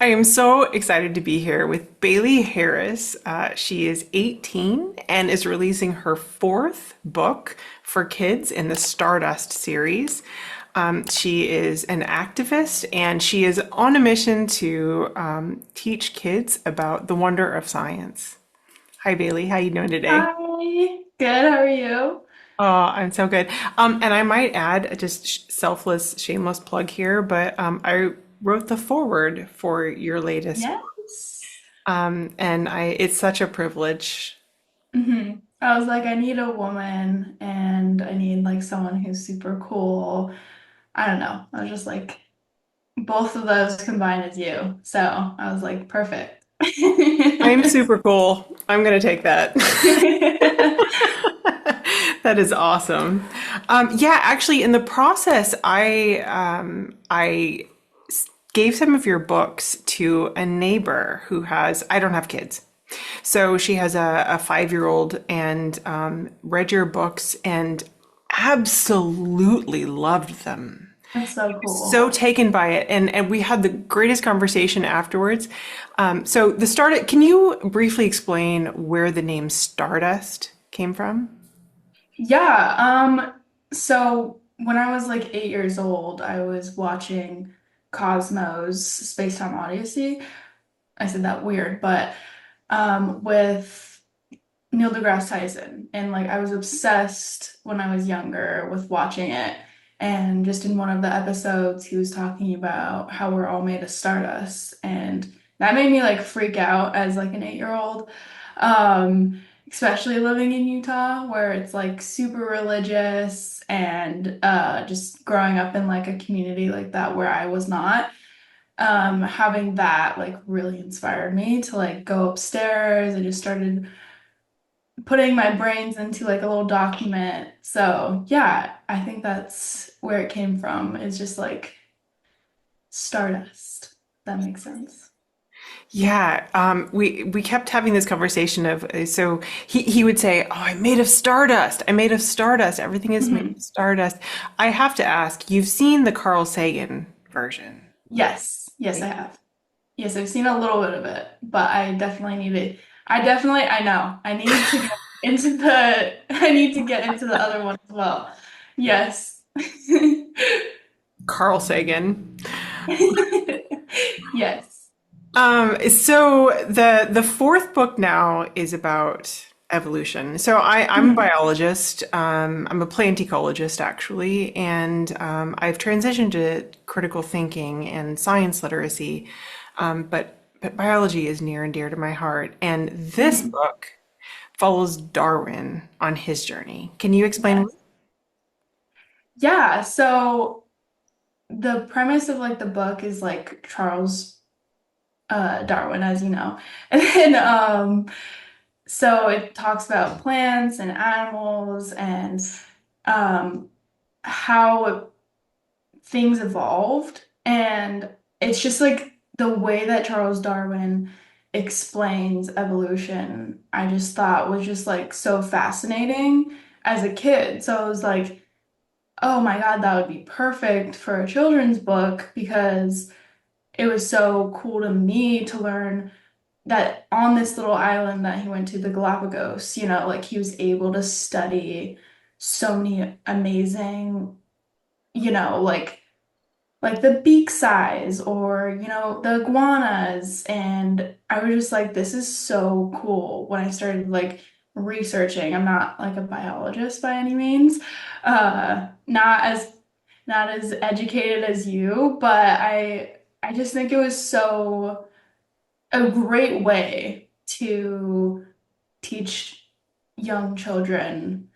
I am so excited to be here with Bailey Harris. She is 18 and is releasing her fourth book for kids in the Stardust series. She is an activist and she is on a mission to teach kids about the wonder of science. Hi, Bailey. How you doing today? Hi, good. How are you? Oh, I'm so good. And I might add, just selfless, shameless plug here, but I wrote the foreword for your latest. Yes. And it's such a privilege. I was like, I need a woman and I need like someone who's super cool. I don't know. I was just like, both of those combined as you. So I was like, perfect. I'm super cool. I'm gonna take that. That is awesome. Yeah, actually, in the process, I gave some of your books to a neighbor who has, I don't have kids. So she has a 5-year-old and read your books and absolutely loved them. That's so So cool. taken by it, and we had the greatest conversation afterwards. So the start, can you briefly explain where the name Stardust came from? Yeah, so when I was like 8 years old, I was watching Cosmos Space Time Odyssey. I said that weird, but with Neil deGrasse Tyson. And like I was obsessed when I was younger with watching it. And just in one of the episodes, he was talking about how we're all made of stardust. And that made me like freak out as like an 8-year old. Especially living in Utah, where it's like super religious and just growing up in like a community like that where I was not. Having that like really inspired me to like go upstairs. I just started putting my brains into like a little document. So yeah, I think that's where it came from. Is just like Stardust. That makes sense. Yeah, we kept having this conversation of so he would say, "Oh, I'm made of stardust. I'm made of stardust. Everything is made of Mhm. stardust." I have to ask, you've seen the Carl Sagan version, Yes, yes, I right? have. Yes, I've seen a little bit of it, but I definitely need it. I know, I need to get into the, I need to get into the other one as well. Yes. Carl Sagan. Yes. So the fourth book now is about evolution. So I'm a Mhm. biologist. I'm a plant ecologist actually, and I've transitioned to critical thinking and science literacy. But biology is near and dear to my heart. And this Mhm. book follows Darwin on his journey. Can you explain? Yes. Yeah, so the premise of like the book is like Charles Darwin, as you know. And then so it talks about plants and animals and um how things evolved. And it's just like the way that Charles Darwin explains evolution, I just thought was just like so fascinating as a kid. So I was like, oh my God, that would be perfect for a children's book because it was so cool to me to learn that on this little island that he went to, the Galapagos, like he was able to study so many amazing, like the beak size or, the iguanas. And I was just like, this is so cool when I started like researching. I'm not like a biologist by any means, not as educated as you, but I just think it was so a great way to teach young children,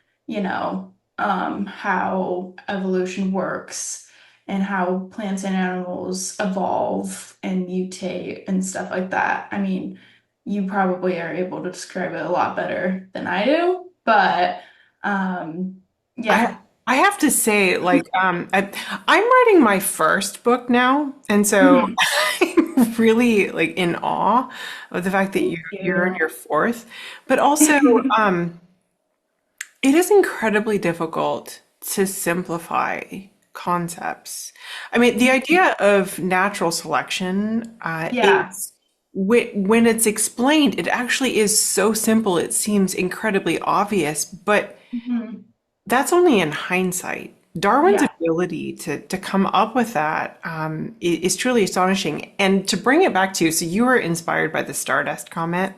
how evolution works and how plants and animals evolve and mutate and stuff like that. I mean, you probably are able to describe it a lot better than I do, but I yeah. I have to say, I'm writing my first book now, and so Mhm. I'm really like in awe of the fact that Thank you're in you. your fourth. But also, it is incredibly difficult to simplify concepts. I mean, the idea of natural selection Yeah. is when it's explained, it actually is so simple. It seems incredibly obvious, but Mhm. that's only in hindsight. Darwin's Yeah. ability to come up with that is truly astonishing. And to bring it back to, so you were inspired by the Stardust comment.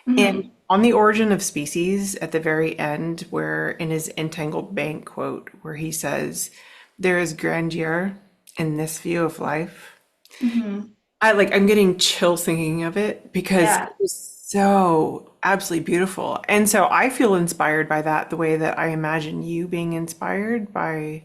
And Mhm. on the origin of species at the very end, where in his entangled bank quote, where he says, "There is grandeur in this view of life." Mhm. I'm getting chills thinking of it because it Yeah. was so absolutely beautiful. And so I feel inspired by that the way that I imagine you being inspired by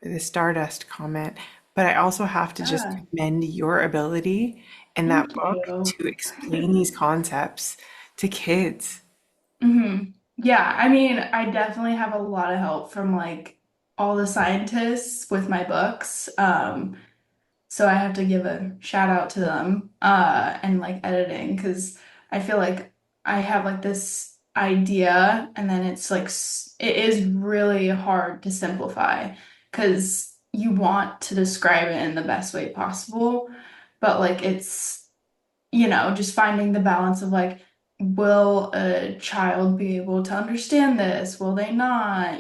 the Stardust comment. But I also have to just Yeah. commend your ability in that Thank book you. to explain these concepts to kids. Yeah, I mean, I definitely have a lot of help from like all the scientists with my books. So I have to give a shout out to them and like editing because I feel like I have like this idea and then it's like it is really hard to simplify because you want to describe it in the best way possible, but like it's just finding the balance of like, will a child be able to understand this? Will they not?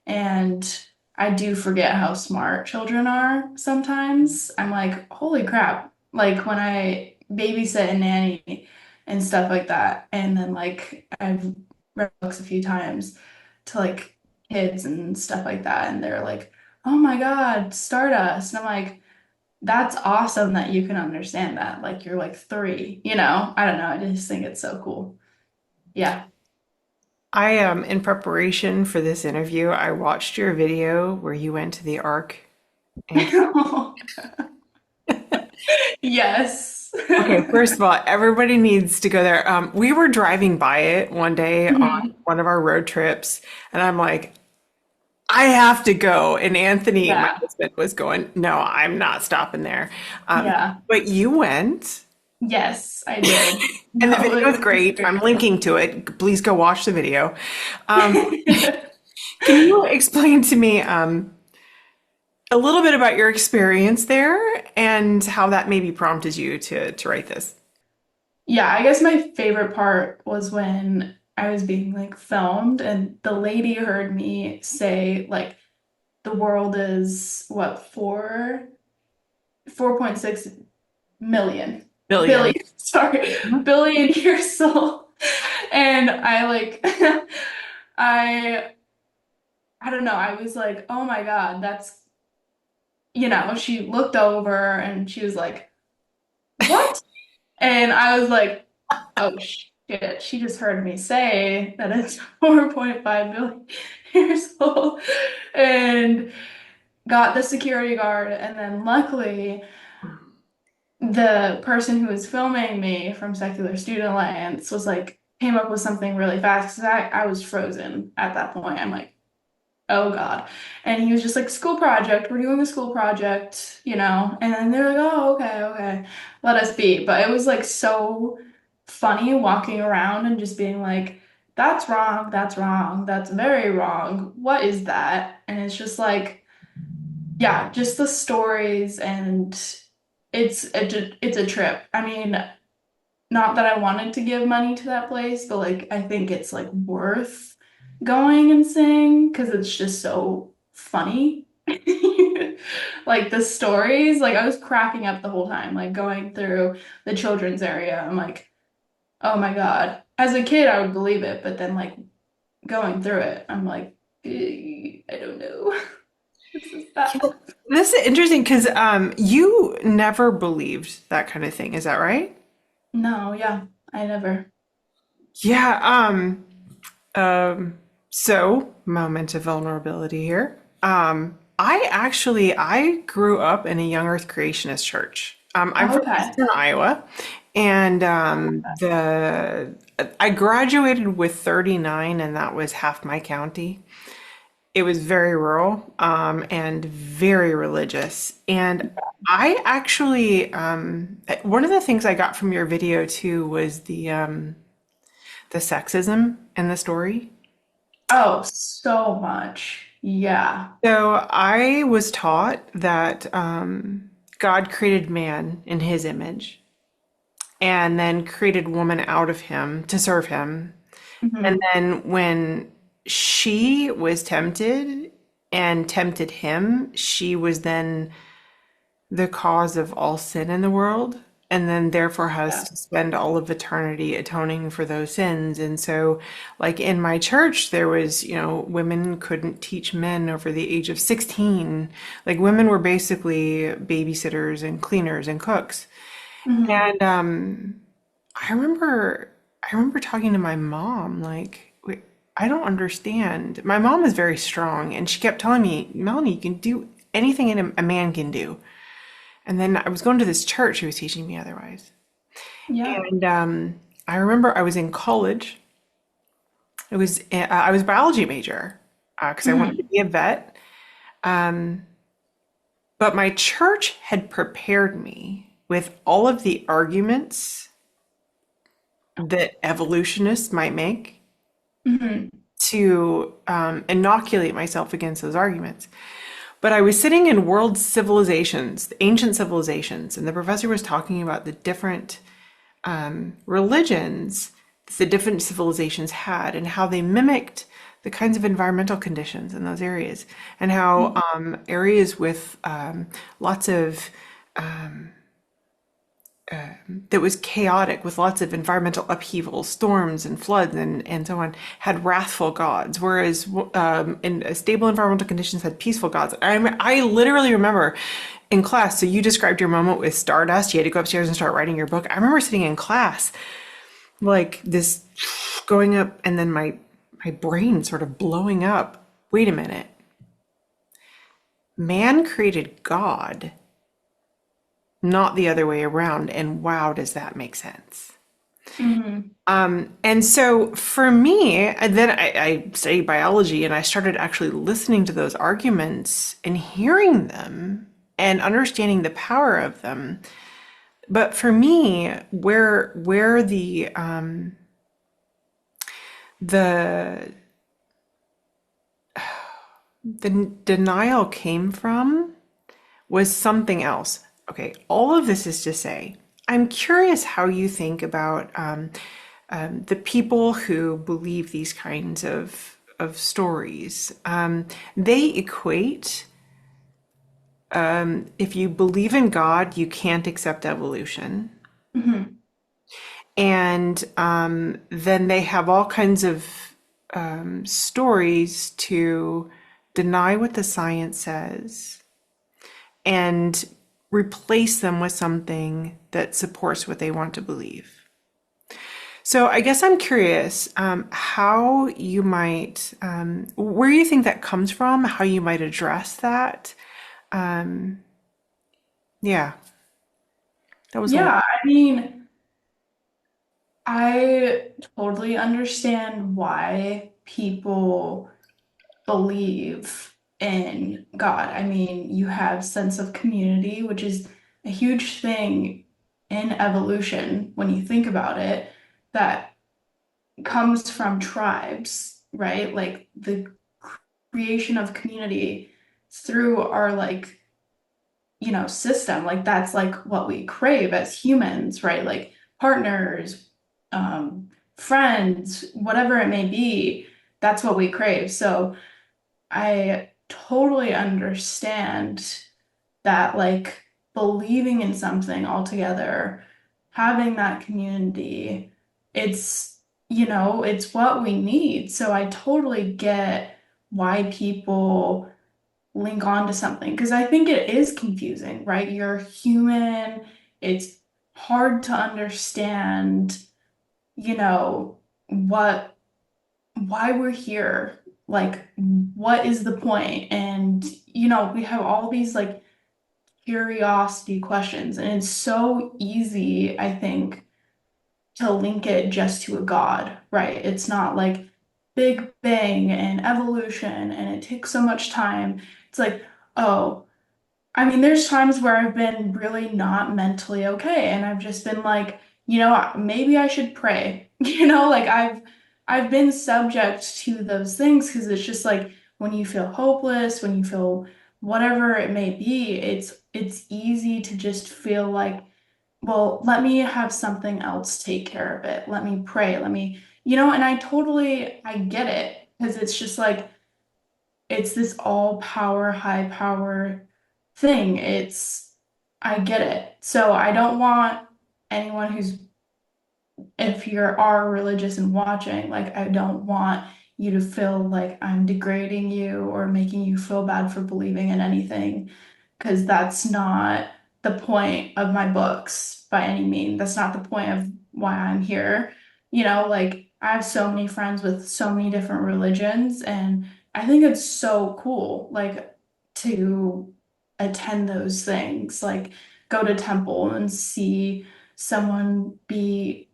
And I do forget how smart children are sometimes. I'm like, holy crap. Like when I babysit and nanny and stuff like that. And then like I've read books a few times to like kids and stuff like that. And they're like, oh my God, Stardust. And I'm like, that's awesome that you can understand that. Like you're like 3. I don't know. I just think it's so cool. Yeah. In preparation for this interview, I watched your video where you went to the Ark and Yes. okay, first of all, everybody needs to go there. We were driving by it one day on Mhm. one of our road trips, and I'm like, I have to go. And Anthony, my Yeah. husband, was going, no, I'm not stopping there. Yeah. But you went, Yes, I did. and the No, video it is was great. I'm great. linking to it. Please go watch the video. Um, can you explain to me a little bit about your experience there and how that maybe prompted you to write this? Yeah, I guess my favorite part was when I was being like filmed and the lady heard me say like the world is what, 4.6 million Billion. billion, sorry, billion years old. And I like I I don't know, I was like, "Oh my God, she looked over and she was like, "What?" And I was like, "Oh shit, she just heard me say that it's 4.5 billion years old." And got the security guard and then luckily the person who was filming me from Secular Student Alliance was like, came up with something really fast because I was frozen at that point. I'm like, oh God. And he was just like, school project, we're doing a school project. And then they're like, oh, okay, okay, let us be. But it was like so funny walking around and just being like, that's wrong, that's very wrong. What is that? And it's just like, yeah, just the stories and it's a trip. I mean, not that I wanted to give money to that place, but like I think it's like worth going and seeing because it's just so funny. Like the stories, like I was cracking up the whole time, like going through the children's area. I'm like, oh my God. As a kid, I would believe it, but then like going through it, I'm like, I don't know. This is bad. This is interesting because you never believed that kind of thing. Is that right? No, yeah, I never. Yeah. So moment of vulnerability here. I grew up in a young Earth creationist church. I'm from Okay. Eastern Iowa, and I graduated with 39, and that was half my county. It was very rural and very religious. And I actually, one of the things I got from your video too was the sexism in the story. Oh, so much. Yeah. So I was taught that God created man in his image and then created woman out of him to serve him. And Hmm. then when she was tempted and tempted him, she was then the cause of all sin in the world, and then therefore has Yeah. to spend all of eternity atoning for those sins. And so, like in my church, there was, women couldn't teach men over the age of 16. Like women were basically babysitters and cleaners and cooks. Hmm. And I remember talking to my mom, like, "Wait, I don't understand." My mom is very strong, and she kept telling me, "Melanie, you can do anything a man can do." And then I was going to this church who was teaching me otherwise. Yeah. And I remember I was in college. I was a biology major because I wanted to Hmm. be a vet. Um, but my church had prepared me with all of the arguments that evolutionists might make Hmm. to inoculate myself against those arguments. But I was sitting in world civilizations, the ancient civilizations, and the professor was talking about the different religions the different civilizations had and how they mimicked the kinds of environmental conditions in those areas, and how areas with lots of that was chaotic with lots of environmental upheavals, storms and floods and so on, had wrathful gods, whereas in stable environmental conditions had peaceful gods. I literally remember in class, so you described your moment with Stardust, you had to go upstairs and start writing your book. I remember sitting in class like this going up and then my brain sort of blowing up. Wait a minute. Man created God, not the other way around. And wow, does that make sense? Hmm. And so for me, and then I studied biology and I started actually listening to those arguments and hearing them and understanding the power of them. But for me, where the the denial came from was something else. Okay, all of this is to say, I'm curious how you think about the people who believe these kinds of stories. They equate, if you believe in God, you can't accept evolution. Hmm. And then they have all kinds of stories to deny what the science says and replace them with something that supports what they want to believe. So I guess I'm curious how you might, where you think that comes from, how you might address that. Um, yeah, that was a Yeah. lot. I mean, I totally understand why people believe in God. I mean, you have sense of community, which is a huge thing in evolution when you think about it, that comes from tribes, right? Like the creation of community through our system. Like that's like what we crave as humans, right? Like partners, friends, whatever it may be, that's what we crave. So I totally understand that, like, believing in something altogether, having that community, it's, it's what we need. So I totally get why people link on to something because I think it is confusing, right? You're human, it's hard to understand, you know, what why we're here, like what is the point? And we have all these like curiosity questions, and it's so easy, I think, to link it just to a god, right? It's not like Big Bang and evolution, and it takes so much time. It's like, oh, I mean, there's times where I've been really not mentally okay, and I've just been like, maybe I should pray. Like I've been subject to those things because it's just like when you feel hopeless, when you feel whatever it may be, it's easy to just feel like, well, let me have something else take care of it. Let me pray. Let me, and I get it because it's just like it's this all power, high power thing. I get it. So I don't want anyone if you are religious and watching, like, I don't want you to feel like I'm degrading you or making you feel bad for believing in anything, because that's not the point of my books by any means. That's not the point of why I'm here. Like, I have so many friends with so many different religions, and I think it's so cool, like, to attend those things, like, go to temple and see someone be,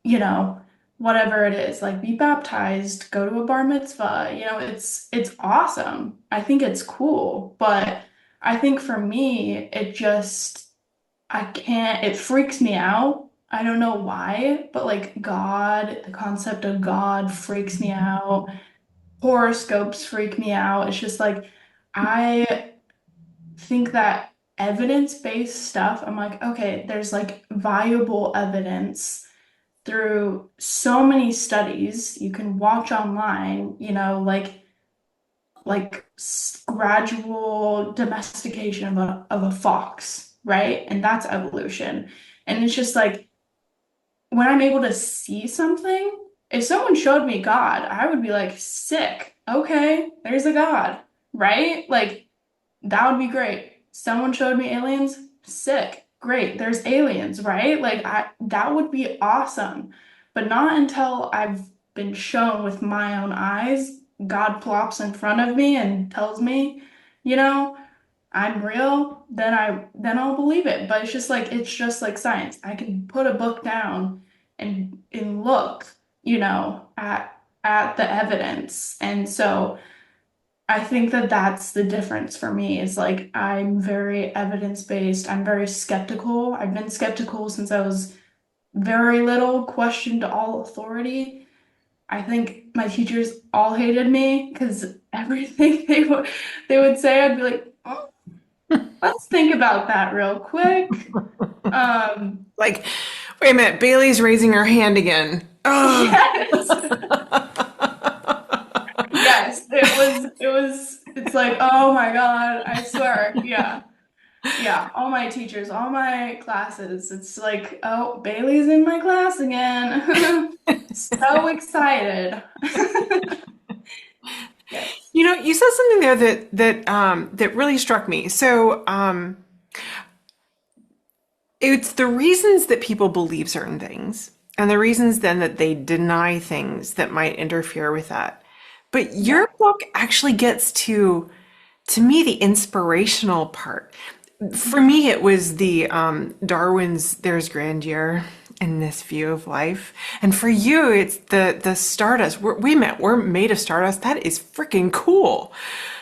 whatever it is, like be baptized, go to a bar mitzvah, it's awesome. I think it's cool, but I think for me, I can't, it freaks me out. I don't know why, but like God, the concept of God freaks me out. Horoscopes freak me out. It's just like, I think that evidence-based stuff, I'm like, okay, there's like viable evidence through so many studies you can watch online, gradual domestication of a fox, right? And that's evolution. And it's just like when I'm able to see something, if someone showed me God, I would be like, sick. Okay, there's a God, right? Like that would be great. Someone showed me aliens, sick. Great, there's aliens, right? Like that would be awesome. But not until I've been shown with my own eyes, God plops in front of me and tells me, you know, I'm real, then I'll believe it. But it's just like science. I can put a book down and look, at the evidence. And so I think that that's the difference for me. Is like I'm very evidence-based. I'm very skeptical. I've been skeptical since I was very little, questioned all authority. I think my teachers all hated me because everything they would say, I'd be like, oh, let's think about that real quick. Um, Like, wait a minute, Bailey's raising her hand again. Oh, yes. Yes, it's like, oh my God, I swear. Yeah. Yeah, all my teachers, all my classes. It's like, oh, Bailey's in my class again. So excited. Yes. you said something there that really struck me. So, it's the reasons that people believe certain things, and the reasons then that they deny things that might interfere with that. But Yeah. your book actually gets to me, the inspirational part. For me, it was the Darwin's "There's grandeur in this view of life," and for you, it's the Stardust. We're made of stardust. That is freaking cool.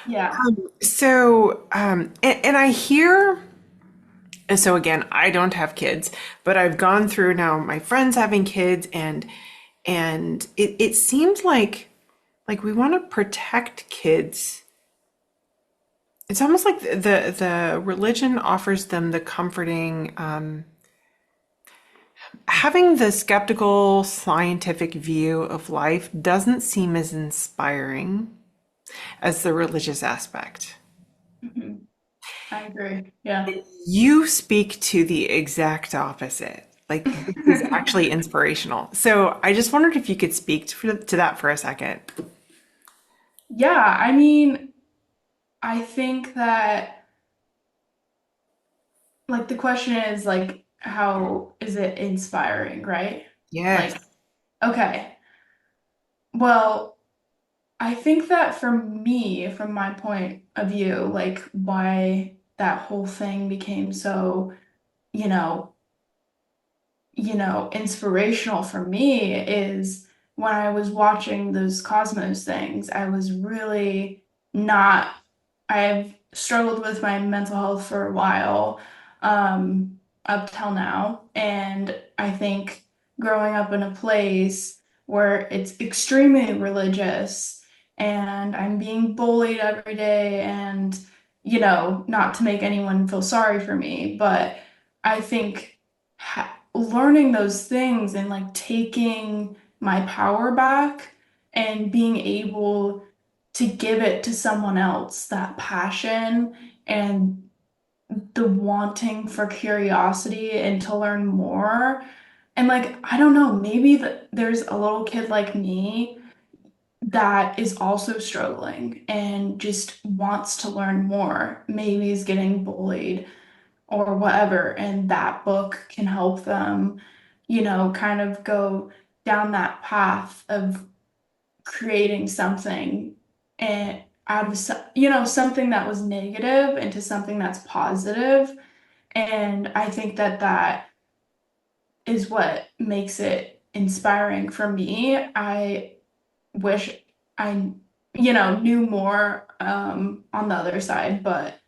Yeah. So, and I hear. So again, I don't have kids, but I've gone through now my friends having kids, and it seems like we want to protect kids. It's almost like the religion offers them the comforting, having the skeptical scientific view of life doesn't seem as inspiring as the religious aspect. Mhm. I agree. Yeah. You speak to the exact opposite. Like this is actually inspirational. So I just wondered if you could speak to that for a second. Yeah, I mean, I think that like the question is like how is it inspiring, right? Yes. Like, okay. Well, I think that for me, from my point of view, like why that whole thing became so, you know, inspirational for me is when I was watching those Cosmos things, I was really not, I've struggled with my mental health for a while, up till now. And I think growing up in a place where it's extremely religious and I'm being bullied every day, and not to make anyone feel sorry for me, but I think learning those things and like taking my power back and being able to give it to someone else, that passion and the wanting for curiosity and to learn more. And like, I don't know, maybe there's a little kid like me that is also struggling and just wants to learn more, maybe is getting bullied or whatever, and that book can help them, kind of go down that path of creating something and out of something that was negative into something that's positive. And I think that that is what makes it inspiring for me. I wish I, knew more on the other side, but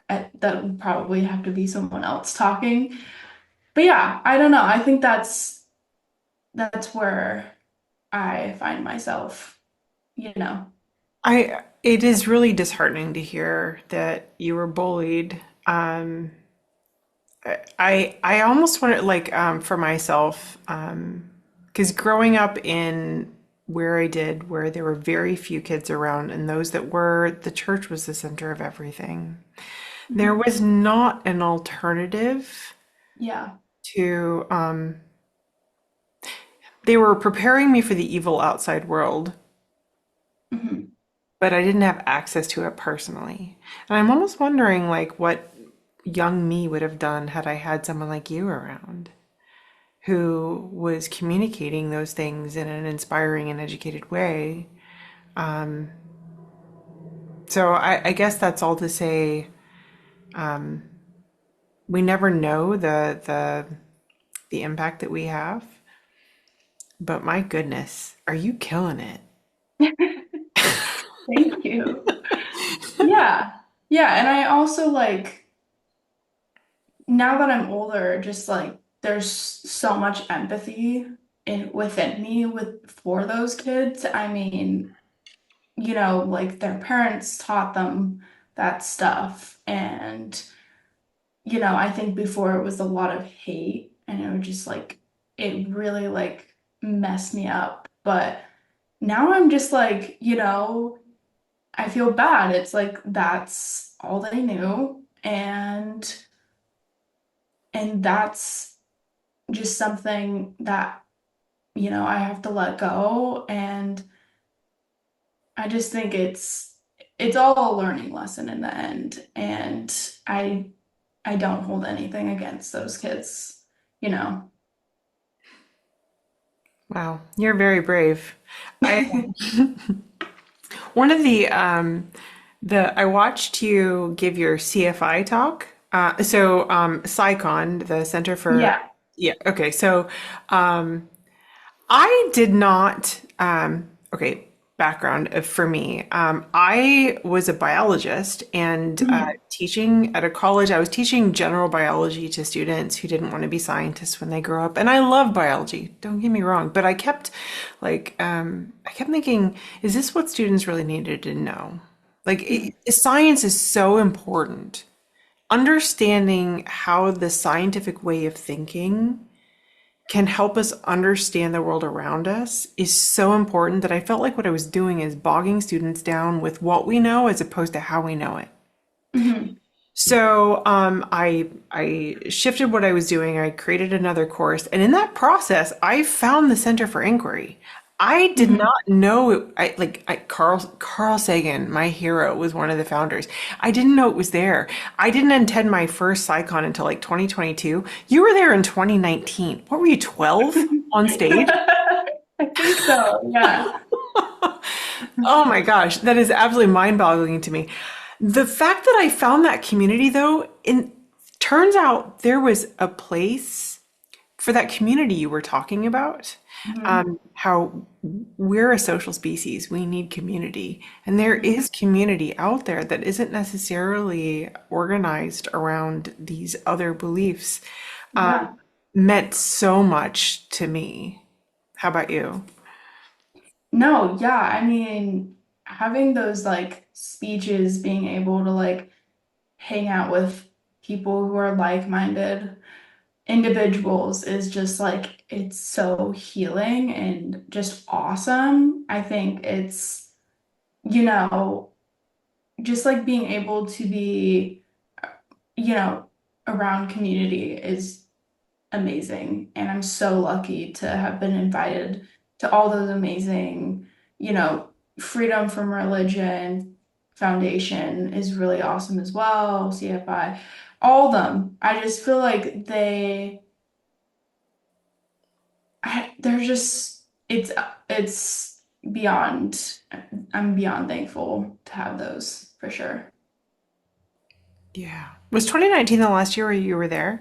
that would probably have to be someone else talking. But yeah, I don't know. I think that's where I find myself, you know. It is really disheartening to hear that you were bullied. I almost want to like for myself, because growing up in where I did, where there were very few kids around, and those that were, the church was the center of everything. There Mhm. was not an alternative Yeah. to, they were preparing me for the evil outside world, Mhm. but I didn't have access to it personally. And I'm almost wondering like what young me would have done had I had someone like you around who was communicating those things in an inspiring and educated way. So I guess that's all to say, we never know the impact that we have. But my goodness, are you killing it? Thank you. Yeah. Yeah, and I also like now that I'm older, just like there's so much empathy within me for those kids. I mean, like their parents taught them that stuff. And, I think before it was a lot of hate and it was just like, it really like messed me up. But now I'm just like, I feel bad. It's like that's all they knew. And that's just something that, I have to let go. And I just think it's all a learning lesson in the end. And I don't hold anything against those kids, you know. Wow, you're very brave. I one of the I watched you give your CFI talk. SciCon, the Center for, Yeah. yeah, okay. So I did not, okay, background for me. I was a biologist and Mhm. teaching at a college. I was teaching general biology to students who didn't want to be scientists when they grow up. And I love biology, don't get me wrong. But I kept I kept thinking, is this what students really needed to know? Like, science is so important. Understanding how the scientific way of thinking can help us understand the world around us is so important that I felt like what I was doing is bogging students down with what we know as opposed to how we know it. Mhm. So I shifted what I was doing. I created another course, and in that process, I found the Center for Inquiry. I did Mhm. not know it. Carl Sagan, my hero, was one of the founders. I didn't know it was there. I didn't attend my first SciCon until like 2022. You were there in 2019. What were you, 12 on stage? I think so. Yeah. Oh my gosh, that is absolutely mind-boggling to me. The fact that I found that community though, in turns out there was a place for that community you were talking about. Mhm. How we're a social species, we need community. And there is community out there that isn't necessarily organized around these other beliefs. Yeah. Meant so much to me. How about you? No, yeah. I mean, having those like speeches, being able to like hang out with people who are like-minded individuals is just like it's so healing and just awesome. I think it's, you know, just like being able to be, you know, around community is amazing. And I'm so lucky to have been invited to all those amazing, you know, Freedom from Religion Foundation is really awesome as well. CFI, all of them. I just feel like they're just, it's beyond, I'm beyond thankful to have those for sure. Yeah. Was 2019 the last year where you were there?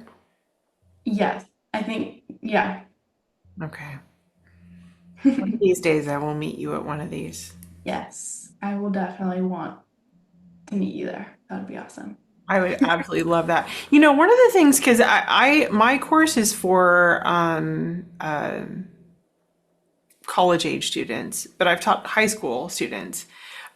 Yes, I think, yeah. Okay. One of these days I will meet you at one of these. Yes, I will definitely want to meet you there. That would be awesome. I would absolutely love that. You know, one of the things, because my course is for college age students, but I've taught high school students.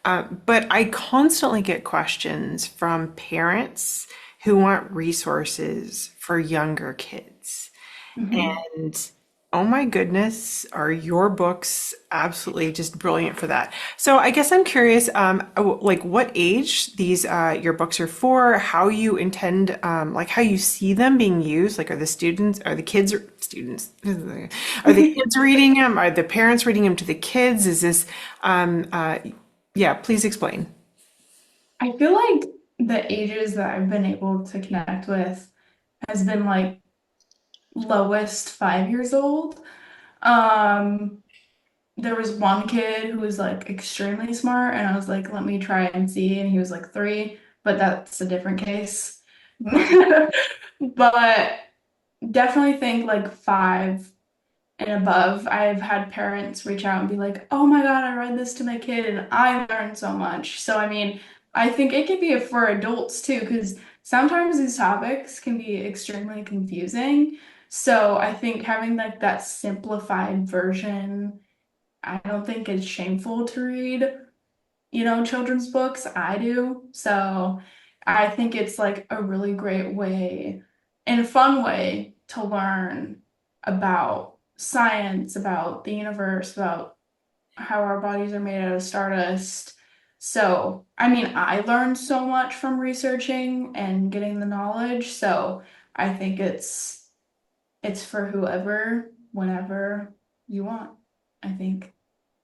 But I constantly get questions from parents who want resources for younger kids. Mhm. And oh my goodness, are your books absolutely just brilliant for that? So I guess I'm curious, like what age these your books are for, how you intend, like how you see them being used. Like, are the kids students? Are the kids reading them? Are the parents reading them to the kids? Is this, um, uh, yeah, please explain. I feel like the ages that I've been able to connect with has been like lowest 5 years old. Um, there was one kid who was like extremely smart, and I was like, let me try and see, and he was like 3, but that's a different case. But definitely think like 5 and above. I've had parents reach out and be like, "Oh my God, I read this to my kid and I learned so much." So I mean, I think it could be for adults too, because sometimes these topics can be extremely confusing. So I think having like that simplified version, I don't think it's shameful to read, you know, children's books. I do. So I think it's like a really great way and a fun way to learn about science, about the universe, about how our bodies are made out of stardust. So, I mean, I learned so much from researching and getting the knowledge. So I think it's for whoever, whenever you want, I think.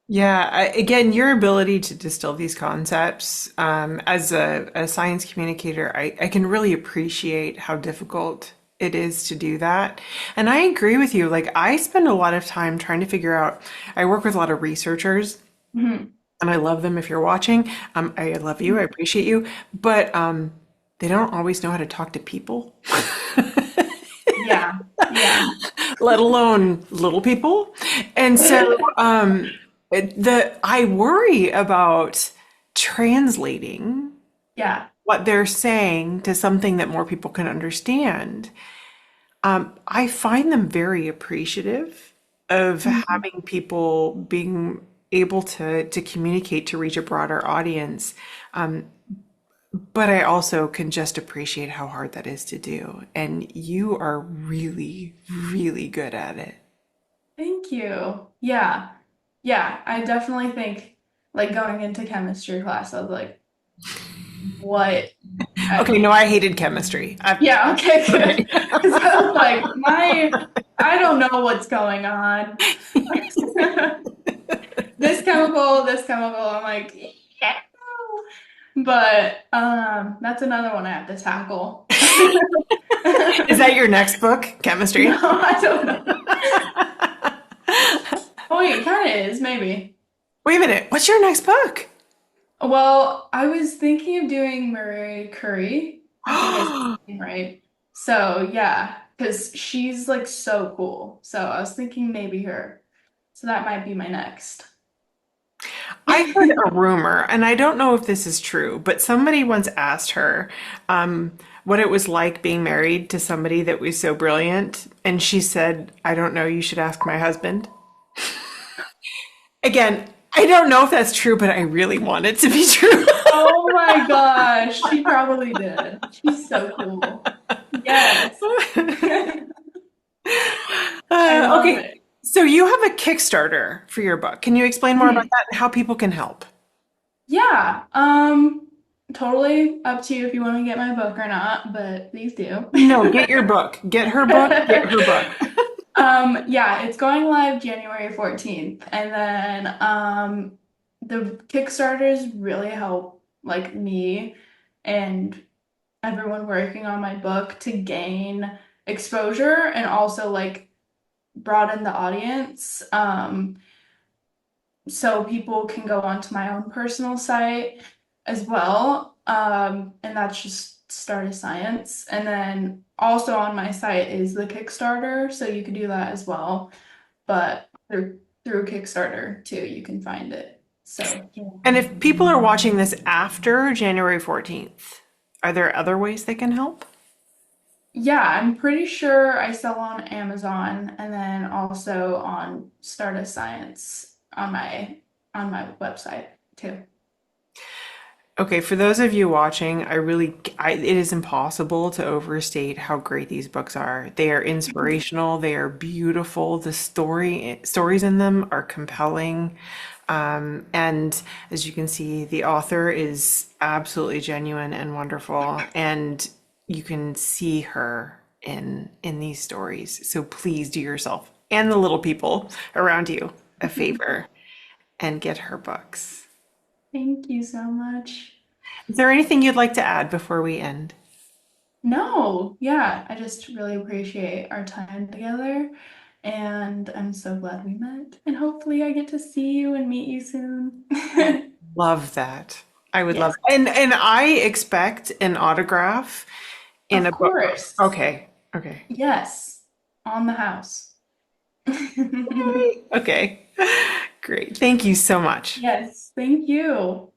Yeah, again, your ability to distill these concepts as a science communicator, I can really appreciate how difficult it is to do that. And I agree with you. Like, I spend a lot of time trying to figure out, I work with a lot of researchers, Mhm. and I love them if you're watching. I love you, I appreciate you, but they don't always know how to talk to people, Yeah. Yeah. let alone little people. And so I worry about translating Yeah. what they're saying to something that more people can understand. I find them very appreciative of Mhm. having people being able to communicate to reach a broader audience. But I also can just appreciate how hard that is to do. And you are really, really good at it. Thank you. Yeah. Yeah, I definitely think like going into chemistry class, I was like, what? Okay, no, I hated chemistry. Yeah, okay, good. Okay. Because I was like, I don't know what's going on. This chemical. I'm like, yeah. But that's another one I have to tackle. Is that your next book, No, chemistry? I don't know. Oh, wait, it kind of is, maybe. Wait a minute, what's your next book? Well, I was thinking of doing Marie Curie. I think I said her name right. So yeah, because she's like so cool. So I was thinking maybe her. So that might be my next. I heard a rumor, and I don't know if this is true, but somebody once asked her what it was like being married to somebody that was so brilliant, and she said, "I don't know, you should ask my husband." Again, I don't know if that's true, but I really want it to be true. Oh my gosh, she probably did. She's so cool. Yes. I love Okay, it. so you have a Kickstarter for your book. Can you explain more about Mhm. that and how people can help? Yeah, totally up to you if you want to get my book or not, but please do. No, get your book. Get her book. Get her book. Yeah, it's going live January 14th. And then the Kickstarters really help like me and everyone working on my book to gain exposure and also like broaden the audience. So people can go onto my own personal site as well. And that's just Stardust Science. And then also on my site is the Kickstarter, so you could do that as well. But through Kickstarter too, you can find it. So yeah. And if people are watching this after January 14th, are there other ways they can help? Yeah, I'm pretty sure I sell on Amazon and then also on Stardust Science on my website too. Okay, for those of you watching, it is impossible to overstate how great these books are. They are inspirational, they are beautiful. Stories in them are compelling. And as you can see, the author is absolutely genuine and wonderful, and you can see her in these stories. So please do yourself and the little people around you a favor and get her books. Thank you so much. Is there anything you'd like to add before we end? No, yeah, I just really appreciate our time together and I'm so glad we met and hopefully I get to see you and meet you soon. Love that. I would love Yes, that. And I expect an autograph in of a book. course. Okay. Okay. Yes, on the house. Yay. Okay. Great. Thank you so much. Yes, thank you.